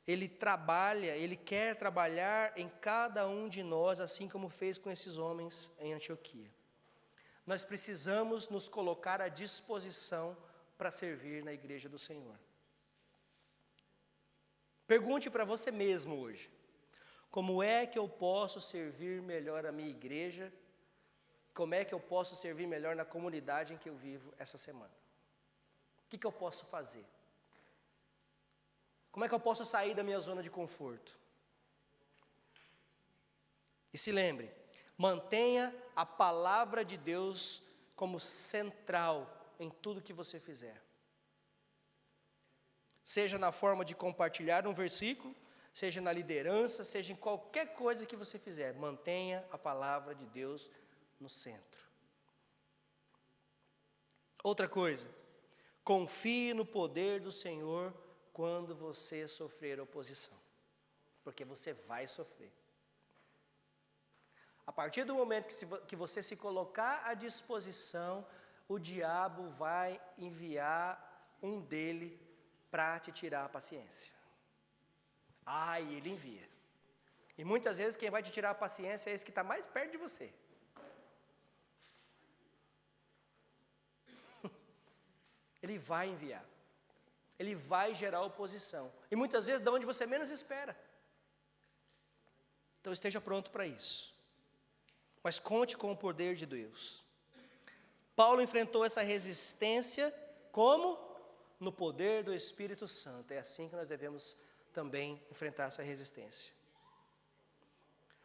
S1: Ele quer trabalhar em cada um de nós, assim como fez com esses homens em Antioquia. Nós precisamos nos colocar à disposição para servir na igreja do Senhor. Pergunte para você mesmo hoje, como é que eu posso servir melhor a minha igreja? Como é que eu posso servir melhor na comunidade em que eu vivo essa semana? O que eu posso fazer? Como é que eu posso sair da minha zona de conforto? E se lembre, mantenha a palavra de Deus como central em tudo que você fizer. Seja na forma de compartilhar um versículo, seja na liderança, seja em qualquer coisa que você fizer, mantenha a palavra de Deus no centro. Outra coisa, confie no poder do Senhor quando você sofrer oposição, porque você vai sofrer. A partir do momento que você se colocar à disposição, o diabo vai enviar um dele para te tirar a paciência. E ele envia. E muitas vezes quem vai te tirar a paciência é esse que está mais perto de você. Ele vai enviar. Ele vai gerar oposição. E muitas vezes de onde você menos espera. Então esteja pronto para isso. Mas conte com o poder de Deus. Paulo enfrentou essa resistência como? No poder do Espírito Santo. É assim que nós devemos também enfrentar essa resistência.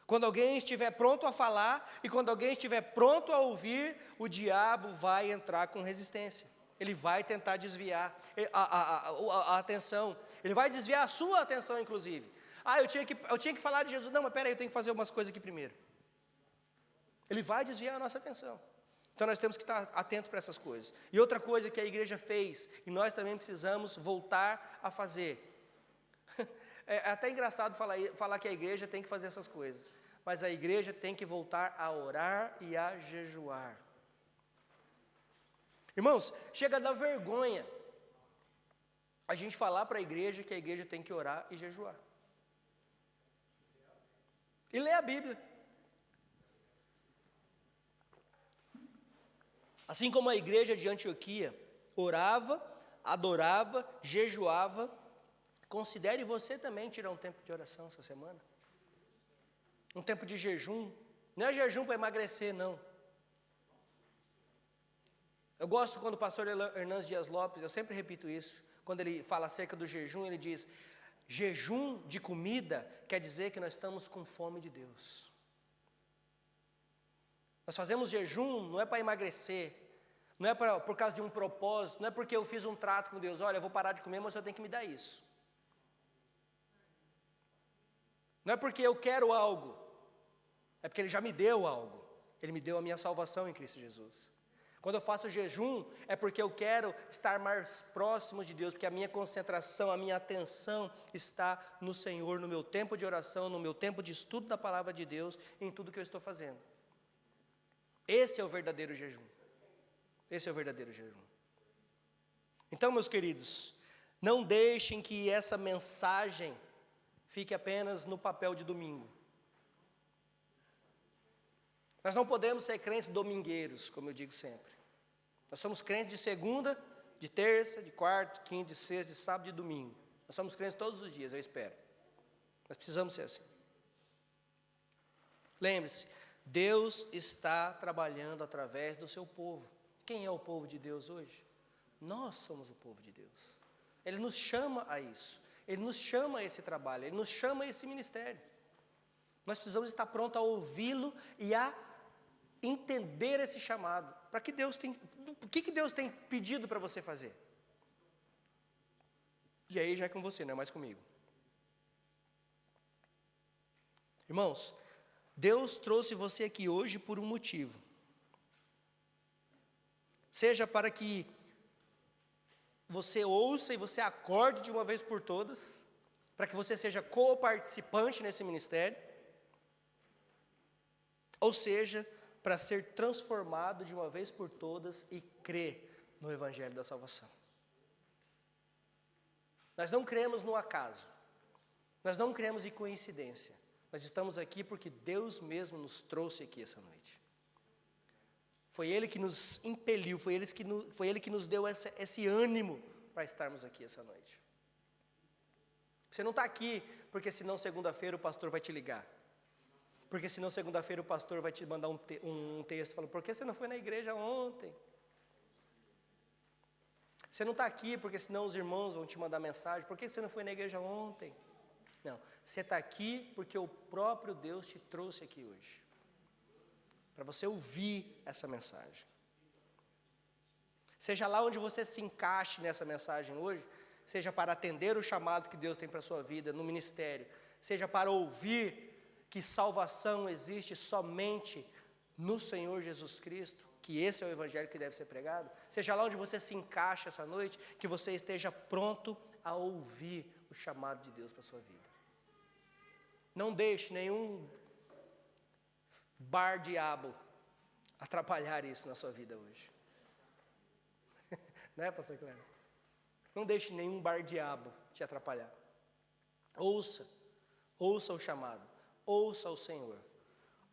S1: Quando alguém estiver pronto a falar e quando alguém estiver pronto a ouvir, o diabo vai entrar com resistência. Ele vai tentar desviar a atenção. Ele vai desviar a sua atenção, inclusive. Eu tinha que falar de Jesus. Não, mas peraí, eu tenho que fazer umas coisas aqui primeiro. Ele vai desviar a nossa atenção. Então nós temos que estar atentos para essas coisas. E outra coisa que a igreja fez, e nós também precisamos voltar a fazer. É até engraçado falar que a igreja tem que fazer essas coisas. Mas a igreja tem que voltar a orar e a jejuar. Irmãos, chega a dar vergonha a gente falar para a igreja que a igreja tem que orar e jejuar. E ler a Bíblia. Assim como a igreja de Antioquia orava, adorava, jejuava, considere você também tirar um tempo de oração essa semana. Um tempo de jejum. Não é jejum para emagrecer, não. Eu gosto quando o pastor Hernandes Dias Lopes, eu sempre repito isso, quando ele fala acerca do jejum, ele diz, jejum de comida quer dizer que nós estamos com fome de Deus. Nós fazemos jejum não é para emagrecer, não é por causa de um propósito, não é porque eu fiz um trato com Deus, olha, eu vou parar de comer, mas eu tenho que me dar isso. Não é porque eu quero algo, é porque Ele já me deu algo. Ele me deu a minha salvação em Cristo Jesus. Quando eu faço jejum, é porque eu quero estar mais próximo de Deus, porque a minha concentração, a minha atenção está no Senhor, no meu tempo de oração, no meu tempo de estudo da palavra de Deus, em tudo que eu estou fazendo. Esse é o verdadeiro jejum. Esse é o verdadeiro jejum. Então, meus queridos, não deixem que essa mensagem fique apenas no papel de domingo. Nós não podemos ser crentes domingueiros, como eu digo sempre. Nós somos crentes de segunda, de terça, de quarta, de quinta, de sexta, de sábado e de domingo. Nós somos crentes todos os dias, eu espero. Nós precisamos ser assim. Lembre-se, Deus está trabalhando através do seu povo. Quem é o povo de Deus hoje? Nós somos o povo de Deus. Ele nos chama a isso. Ele nos chama a esse trabalho. Ele nos chama a esse ministério. Nós precisamos estar prontos a ouvi-lo e a entender esse chamado. O que Deus tem pedido para você fazer? E aí já é com você, não é mais comigo. Irmãos, Deus trouxe você aqui hoje por um motivo. Seja para que você ouça e você acorde de uma vez por todas, para que você seja co-participante nesse ministério, ou seja, para ser transformado de uma vez por todas e crer no Evangelho da salvação. Nós não cremos no acaso, nós não cremos em coincidência, nós estamos aqui porque Deus mesmo nos trouxe aqui essa noite. Foi Ele que nos impeliu, foi Ele que nos deu esse ânimo para estarmos aqui essa noite. Você não está aqui porque senão segunda-feira o pastor vai te ligar. Porque senão segunda-feira o pastor vai te mandar um texto falando, por que você não foi na igreja ontem? Você não está aqui porque senão os irmãos vão te mandar mensagem, por que você não foi na igreja ontem? Não, você está aqui porque o próprio Deus te trouxe aqui hoje. Para você ouvir essa mensagem. Seja lá onde você se encaixe nessa mensagem hoje, seja para atender o chamado que Deus tem para a sua vida no ministério, seja para ouvir que salvação existe somente no Senhor Jesus Cristo, que esse é o evangelho que deve ser pregado, seja lá onde você se encaixa essa noite, que você esteja pronto a ouvir o chamado de Deus para a sua vida. Não deixe nenhum bar-diabo atrapalhar isso na sua vida hoje. Né, pastor Cléber? Não deixe nenhum bar-diabo te atrapalhar. Ouça o chamado, ouça o Senhor,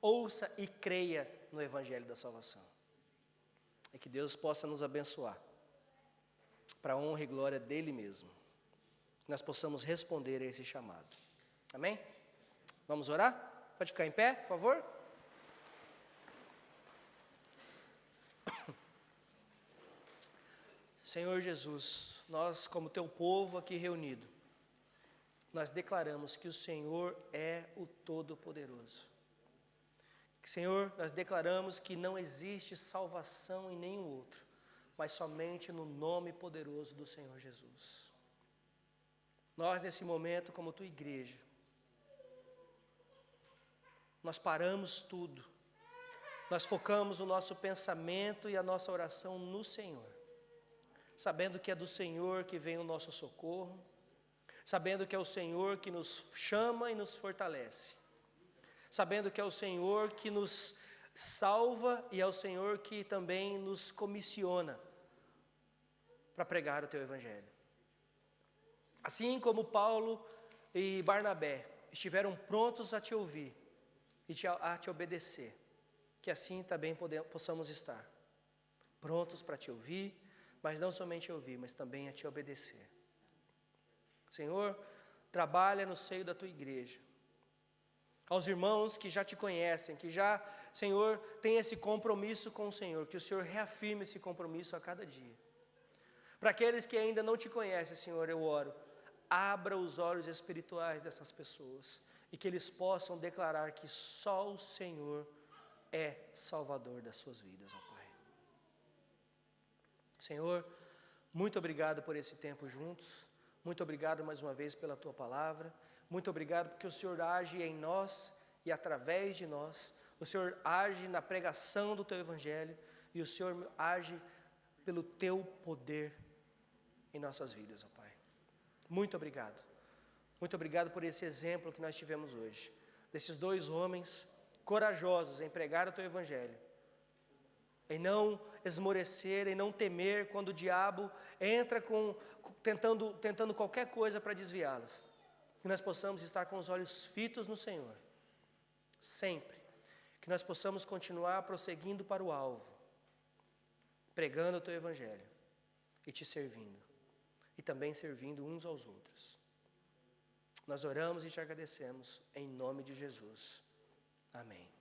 S1: ouça e creia no evangelho da salvação. E que Deus possa nos abençoar, para a honra e glória dele mesmo, que nós possamos responder a esse chamado. Amém? Vamos orar? Pode ficar em pé, por favor? Senhor Jesus, nós como teu povo aqui reunido, nós declaramos que o Senhor é o Todo-Poderoso. Senhor, nós declaramos que não existe salvação em nenhum outro, mas somente no nome poderoso do Senhor Jesus. Nós nesse momento, como tua igreja, nós paramos tudo, nós focamos o nosso pensamento e a nossa oração no Senhor, sabendo que é do Senhor que vem o nosso socorro, sabendo que é o Senhor que nos chama e nos fortalece, sabendo que é o Senhor que nos salva e é o Senhor que também nos comissiona para pregar o teu evangelho. Assim como Paulo e Barnabé estiveram prontos a te ouvir e a te obedecer, que assim também possamos estar prontos para te ouvir, mas não somente ouvir, mas também a te obedecer. Senhor, trabalha no seio da tua igreja. Aos irmãos que já te conhecem, que já, Senhor, tem esse compromisso com o Senhor, que o Senhor reafirme esse compromisso a cada dia. Para aqueles que ainda não te conhecem, Senhor, eu oro, abra os olhos espirituais dessas pessoas e que eles possam declarar que só o Senhor é Salvador das suas vidas, ó Pai. Senhor, muito obrigado por esse tempo juntos, muito obrigado mais uma vez pela Tua palavra, muito obrigado porque o Senhor age em nós e através de nós, o Senhor age na pregação do Teu Evangelho e o Senhor age pelo Teu poder em nossas vidas, ó Pai. Muito obrigado por esse exemplo que nós tivemos hoje, desses dois homens corajosos em pregar o Teu Evangelho, em não esmorecer, em não temer quando o diabo entra tentando qualquer coisa para desviá-los. Que nós possamos estar com os olhos fitos no Senhor, sempre. Que nós possamos continuar prosseguindo para o alvo, pregando o Teu Evangelho e Te servindo, e também servindo uns aos outros. Nós oramos e Te agradecemos, em nome de Jesus. Amém.